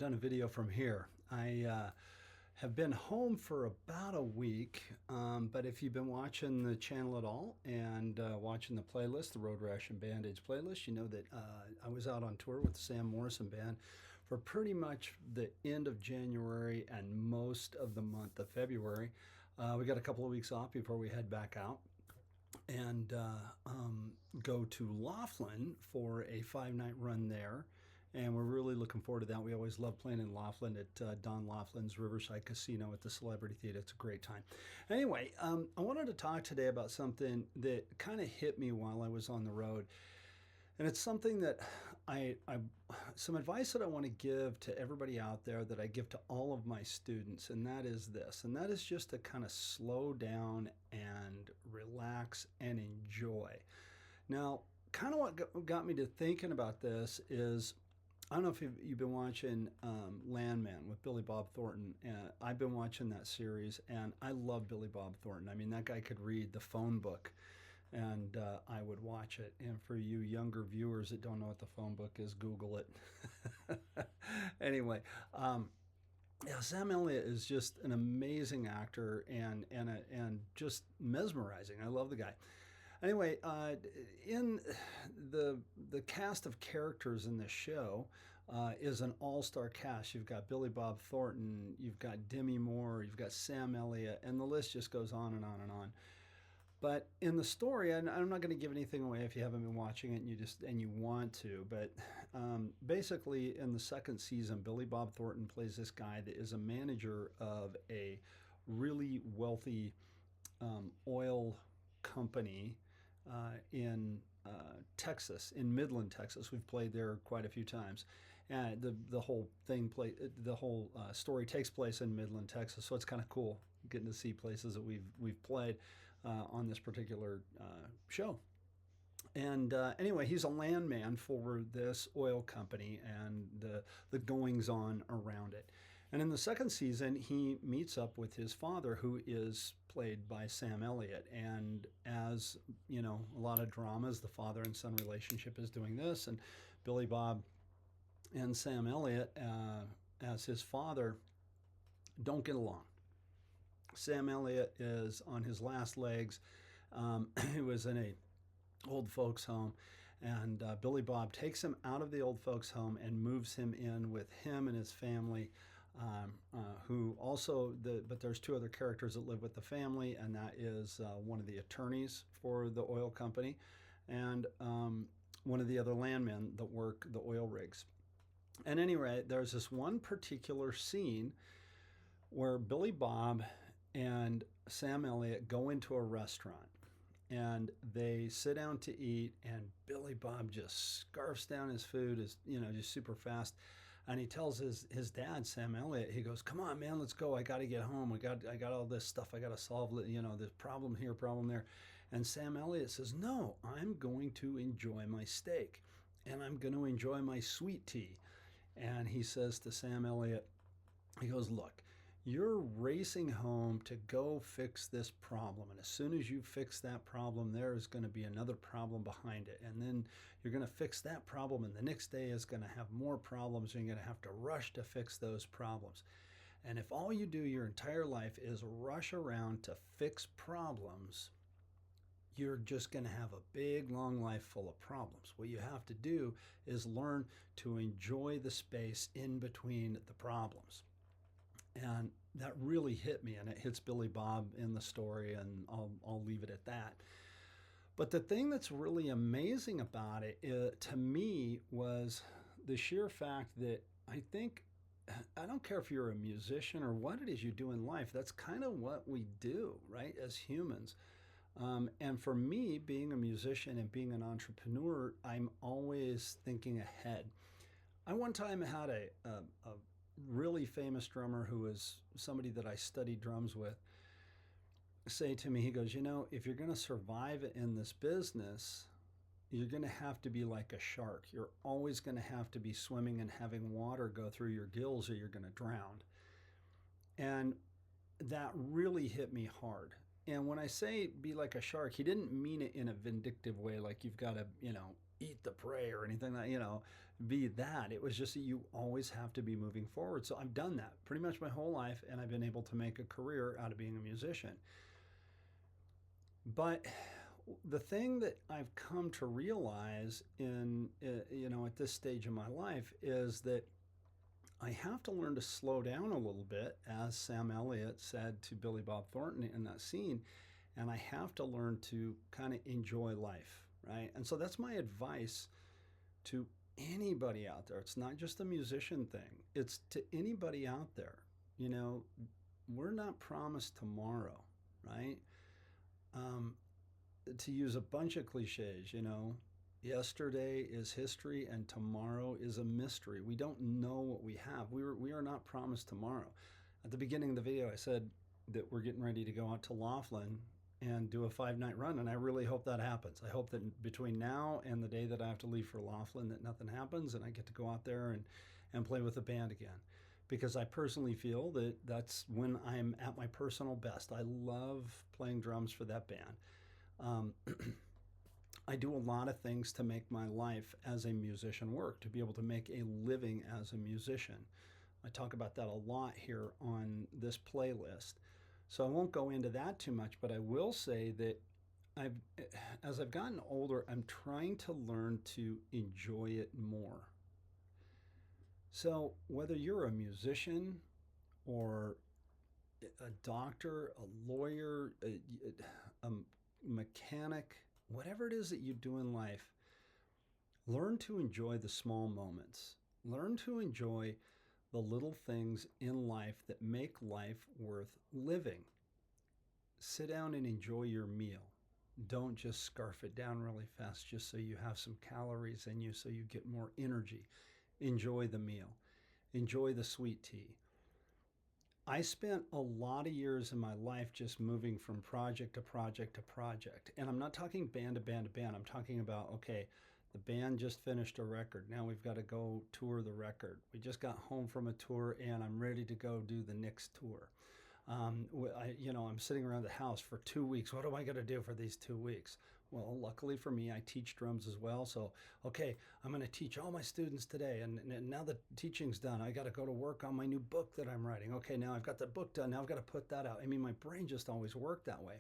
done a video from here. I have been home for about a week, but if you've been watching the channel at all and watching the playlist, the Road Rash and Bandage playlist, you know that I was out on tour with the Sam Morrison Band for pretty much the end of January and most of the month of February. We got a couple of weeks off before we head back out and go to Laughlin for a 5-night run there. And we're really looking forward to that. We always love playing in Laughlin at Don Laughlin's Riverside Casino at the Celebrity Theater. It's a great time. Anyway, I wanted to talk today about something that kind of hit me while I was on the road. And it's something that some advice that I want to give to everybody out there that I give to all of my students, and that is this, and that is just to kind of slow down and relax and enjoy. Now, kind of what got me to thinking about this is, I don't know if you've been watching Landman with Billy Bob Thornton. I've been watching that series, and I love Billy Bob Thornton. I mean, that guy could read the phone book, and I would watch it. And for you younger viewers that don't know what the phone book is, Google it. Anyway, yeah, Sam Elliott is just an amazing actor and just mesmerizing. I love the guy. Anyway, in the cast of characters in this show is an all-star cast. You've got Billy Bob Thornton, you've got Demi Moore, you've got Sam Elliott, and the list just goes on and on and on. But in the story, and I'm not going to give anything away if you haven't been watching it and you want to, but basically in the second season, Billy Bob Thornton plays this guy that is a manager of a really wealthy oil company in Texas, in Midland, Texas. We've played there quite a few times, and the whole story takes place in Midland, Texas. So it's kind of cool getting to see places that we've played on this particular show. And anyway, he's a landman for this oil company and the goings on around it. And in the second season, he meets up with his father, who is played by Sam Elliott. And as you know, a lot of dramas, the father and son relationship is doing this, and Billy Bob and Sam Elliott, as his father, don't get along. Sam Elliott is on his last legs. He was in a old folks home, and Billy Bob takes him out of the old folks home and moves him in with him and his family, who also, but there's two other characters that live with the family, and that is one of the attorneys for the oil company and one of the other landmen that work the oil rigs. And anyway, there's this one particular scene where Billy Bob and Sam Elliott go into a restaurant and they sit down to eat, and Billy Bob just scarfs down his food, just super fast. And he tells his dad, Sam Elliott, he goes, "Come on, man, let's go. I got to get home. I got all this stuff I got to solve, this problem here, problem there." And Sam Elliott says, "No, I'm going to enjoy my steak, and I'm going to enjoy my sweet tea." And he says to Sam Elliott, he goes, "Look, you're racing home to go fix this problem. And as soon as you fix that problem, there is going to be another problem behind it. And then you're going to fix that problem. And the next day is going to have more problems. And you're going to have to rush to fix those problems. And if all you do your entire life is rush around to fix problems, you're just going to have a big, long life full of problems. What you have to do is learn to enjoy the space in between the problems." And that really hit me, and it hits Billy Bob in the story, and I'll leave it at that. But the thing that's really amazing about it, to me, was the sheer fact that I don't care if you're a musician or what it is you do in life, that's kind of what we do, right, as humans. And for me, being a musician and being an entrepreneur, I'm always thinking ahead. I one time had a really famous drummer who was somebody that I studied drums with say to me, he goes, "If you're going to survive in this business, you're going to have to be like a shark. You're always going to have to be swimming and having water go through your gills or you're going to drown." And that really hit me hard. And when I say be like a shark, he didn't mean it in a vindictive way, like you've got to, eat the prey or anything that, be that. It was just that you always have to be moving forward. So I've done that pretty much my whole life, and I've been able to make a career out of being a musician. But the thing that I've come to realize at this stage in my life is that I have to learn to slow down a little bit, as Sam Elliott said to Billy Bob Thornton in that scene, and I have to learn to kind of enjoy life, right? And so that's my advice to anybody out there. It's not just a musician thing, it's to anybody out there. We're not promised tomorrow, right? To use a bunch of cliches, yesterday is history and tomorrow is a mystery. We don't know what we have. We are not promised tomorrow. At the beginning of the video, I said that we're getting ready to go out to Laughlin and do a 5-night run, and I really hope that happens. I hope that between now and the day that I have to leave for Laughlin that nothing happens and I get to go out there and play with the band again. Because I personally feel that that's when I'm at my personal best. I love playing drums for that band. I do a lot of things to make my life as a musician work, to be able to make a living as a musician. I talk about that a lot here on this playlist. So I won't go into that too much, but I will say that as I've gotten older, I'm trying to learn to enjoy it more. So whether you're a musician or a doctor, a lawyer, a mechanic, whatever it is that you do in life, learn to enjoy the small moments. Learn to enjoy the little things in life that make life worth living. Sit down and enjoy your meal. Don't just scarf it down really fast just so you have some calories in you so you get more energy. Enjoy the meal. Enjoy the sweet tea. I spent a lot of years in my life just moving from project to project to project. And I'm not talking band to band to band. I'm talking about, okay, the band just finished a record. Now we've got to go tour the record. We just got home from a tour and I'm ready to go do the next tour. I'm sitting around the house for 2 weeks. What am I going to do for these 2 weeks? Well, luckily for me, I teach drums as well. So, okay, I'm going to teach all my students today. And now the teaching's done, I got to go to work on my new book that I'm writing. Okay, now I've got the book done. Now I've got to put that out. I mean, my brain just always worked that way.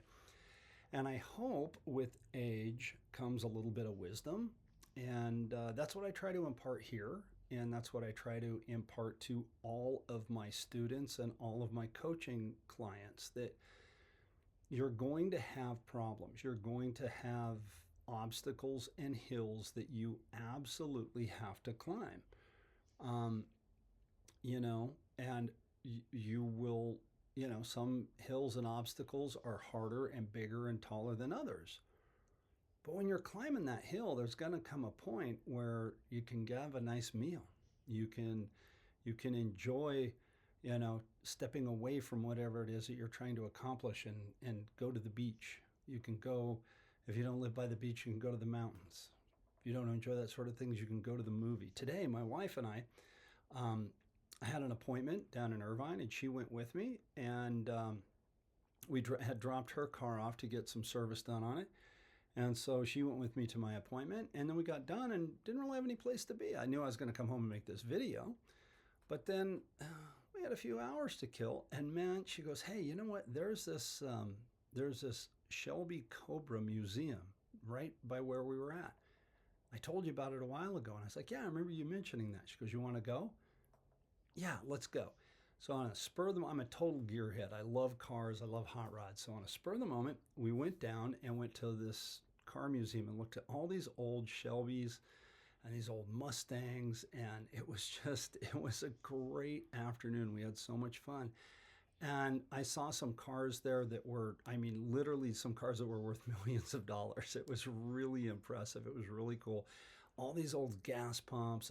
And I hope with age comes a little bit of wisdom. And that's what I try to impart here. And that's what I try to impart to all of my students and all of my coaching clients, that you're going to have problems. You're going to have obstacles and hills that you absolutely have to climb. And you will, some hills and obstacles are harder and bigger and taller than others. But when you're climbing that hill, there's going to come a point where you can have a nice meal. You can enjoy, stepping away from whatever it is that you're trying to accomplish and go to the beach. You can go, if you don't live by the beach, you can go to the mountains. If you don't enjoy that sort of things, you can go to the movie. Today, my wife and I had an appointment down in Irvine, and she went with me, and we had dropped her car off to get some service done on it. And so she went with me to my appointment, and then we got done and didn't really have any place to be. I knew I was going to come home and make this video, but then we had a few hours to kill, and man, she goes, hey, you know what? There's this Shelby Cobra Museum right by where we were at. I told you about it a while ago. And I was like, yeah, I remember you mentioning that. She goes, you want to go? Yeah, let's go. So on a spur of the moment, I'm a total gearhead. I love cars. I love hot rods. So on a spur of the moment, we went down and went to this car museum and looked at all these old Shelbys and these old Mustangs. And it was a great afternoon. We had so much fun. And I saw some cars there that were, literally some cars that were worth millions of dollars. It was really impressive. It was really cool. All these old gas pumps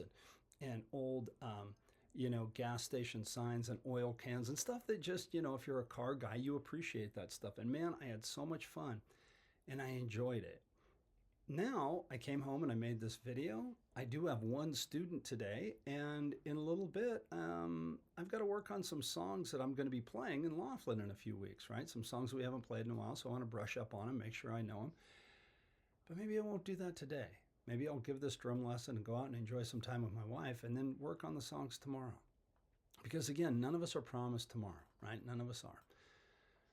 and old, gas station signs and oil cans and stuff that just, if you're a car guy, you appreciate that stuff. And man, I had so much fun and I enjoyed it. Now I came home and I made this video. I do have one student today, and in a little bit, I've got to work on some songs that I'm going to be playing in Laughlin in a few weeks, right? Some songs we haven't played in a while, so I want to brush up on them, make sure I know them. But maybe I won't do that today. Maybe I'll give this drum lesson and go out and enjoy some time with my wife and then work on the songs tomorrow. Because again, none of us are promised tomorrow, right? None of us are.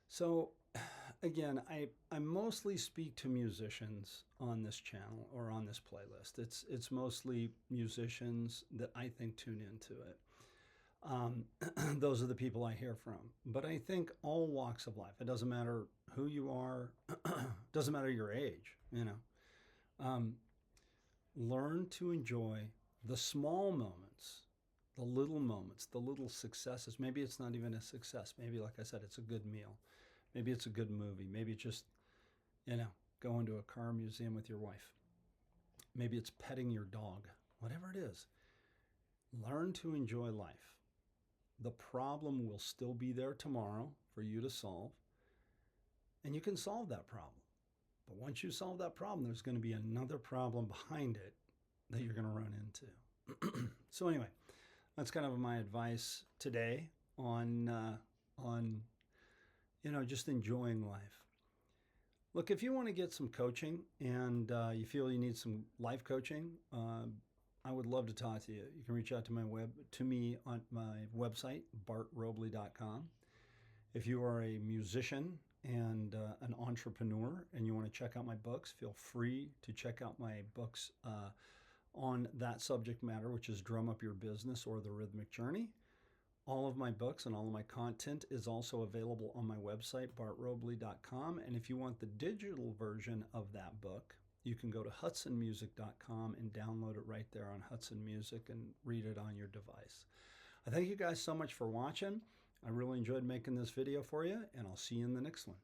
So again, I mostly speak to musicians on this channel or on this playlist. It's mostly musicians that I think tune into it. Those are the people I hear from. But I think all walks of life. It doesn't matter who you are. Doesn't matter your age. Learn to enjoy the small moments, the little successes. Maybe it's not even a success. Maybe, like I said, it's a good meal. Maybe it's a good movie. Maybe it's just, going to a car museum with your wife. Maybe it's petting your dog. Whatever it is, learn to enjoy life. The problem will still be there tomorrow for you to solve, and you can solve that problem. But once you solve that problem, there's going to be another problem behind it that you're going to run into. So anyway, that's kind of my advice today on just enjoying life. Look, if you want to get some coaching and you feel you need some life coaching, I would love to talk to you. You can reach out to me on my website, bartrobley.com. If you are a musician and an entrepreneur and you want to check out my books, feel free to check out my books on that subject matter, which is Drum Up Your Business or The Rhythmic Journey. All of my books and all of my content is also available on my website, bartrobley.com. And if you want the digital version of that book, you can go to hudsonmusic.com and download it right there on Hudson Music and read it on your device. I thank you guys so much for watching. I really enjoyed making this video for you, and I'll see you in the next one.